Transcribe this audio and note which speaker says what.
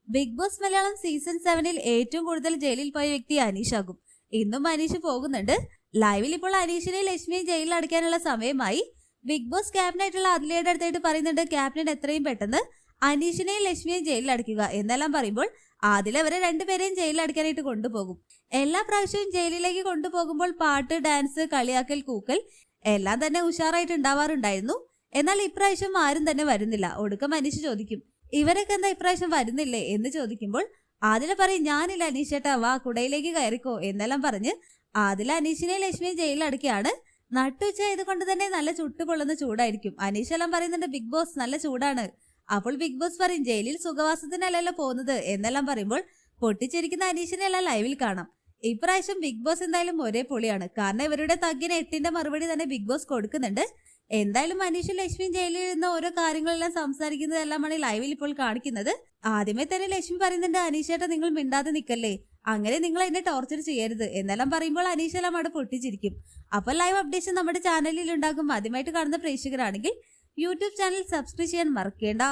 Speaker 1: Big boss Malayalam season 7-ൽ ഏറ്റവും കൂടുതൽ ജയിലിൽ പോയ വ്യക്തി അനീഷാകും. ഇന്നും അനീഷ് പോകുന്നുണ്ട്. ലൈവിൽ ഇപ്പോൾ അനീഷിനെയും ലക്ഷ്മിയും ജയിലിൽ അടയ്ക്കാനുള്ള സമയമായി. ബിഗ് ബോസ് ക്യാപ്റ്റനായിട്ടുള്ള അതിലയുടെ അടുത്തായിട്ട് പറയുന്നുണ്ട് ക്യാപ്റ്റൻ എത്രയും പെട്ടെന്ന് അനീഷിനെയും ലക്ഷ്മിയെയും ജയിലിൽ അടയ്ക്കുക എന്നെല്ലാം പറയുമ്പോൾ ആദില അവരെ രണ്ടുപേരെയും ജയിലിൽ അടയ്ക്കാനായിട്ട് കൊണ്ടുപോകും. എല്ലാ പ്രാവശ്യവും ജയിലിലേക്ക് കൊണ്ടുപോകുമ്പോൾ പാട്ട്, ഡാൻസ്, കളിയാക്കൽ, കൂക്കൽ എല്ലാം തന്നെ ഉഷാറായിട്ട് ഉണ്ടാവാറുണ്ടായിരുന്നു. എന്നാൽ ഇപ്രാവശ്യം ആരും തന്നെ വരുന്നില്ല. ഒടുക്കം അനീഷ് ചോദിക്കും, ഇവരൊക്കെ എന്താ ഇപ്രാവശ്യം വരുന്നില്ലേ എന്ന് ചോദിക്കുമ്പോൾ ആദില പറയും, ഞാനില്ല അനീഷേട്ടാ, വാ കുടയിലേക്ക് കയറിക്കോ എന്നെല്ലാം പറഞ്ഞ് ആദില അനീഷിനെ ലക്ഷ്മിയെ ജയിലടക്കുകയാണ്. നട്ടുച്ച ആയതുകൊണ്ട് തന്നെ നല്ല ചുട്ടുപൊള്ളുന്ന ചൂടായിരിക്കും. അനീഷെല്ലാം പറയുന്നുണ്ട് ബിഗ് ബോസ് നല്ല ചൂടാണ്. അപ്പോൾ ബിഗ് ബോസ് പറയും, ജയിലിൽ സുഖവാസത്തിനല്ലല്ലോ പോകുന്നത് എന്നെല്ലാം പറയുമ്പോൾ പൊട്ടിച്ചിരിക്കുന്ന അനീഷിനെ എല്ലാം ലൈവിൽ കാണാം. ഇപ്രാവശ്യം ബിഗ് ബോസ് എന്തായാലും ഒരേ പൊളിയാണ്. കാരണം ഇവരുടെ തഗ്ഗിന് 8ന്റെ മറുപടി തന്നെ ബിഗ് ബോസ് കൊടുക്കുന്നുണ്ട്. എന്തായാലും അനീഷും ലക്ഷ്മിയും ജയിലിൽ നിന്ന് ഓരോ കാര്യങ്ങളെല്ലാം സംസാരിക്കുന്നതെല്ലാമാണ് ലൈവിൽ ഇപ്പോൾ കാണിക്കുന്നത്. ആദ്യമേ തന്നെ ലക്ഷ്മി പറയുന്നുണ്ട്, അനീഷേട്ട നിങ്ങൾ മിണ്ടാതെ നിൽക്കല്ലേ, അങ്ങനെ നിങ്ങൾ എന്നെ ടോർച്ചർ ചെയ്യരുത് എന്നെല്ലാം പറയുമ്പോൾ അനീഷെല്ലാം അവിടെ പൊട്ടിച്ചിരിക്കും. അപ്പോൾ ലൈവ് അപ്ഡേഷൻ നമ്മുടെ ചാനലിൽ ഉണ്ടാകും. ആദ്യമായിട്ട് കാണുന്ന പ്രേക്ഷകരാണെങ്കിൽ യൂട്യൂബ് ചാനൽ സബ്സ്ക്രൈബ് ചെയ്യാൻ മറക്കേണ്ട.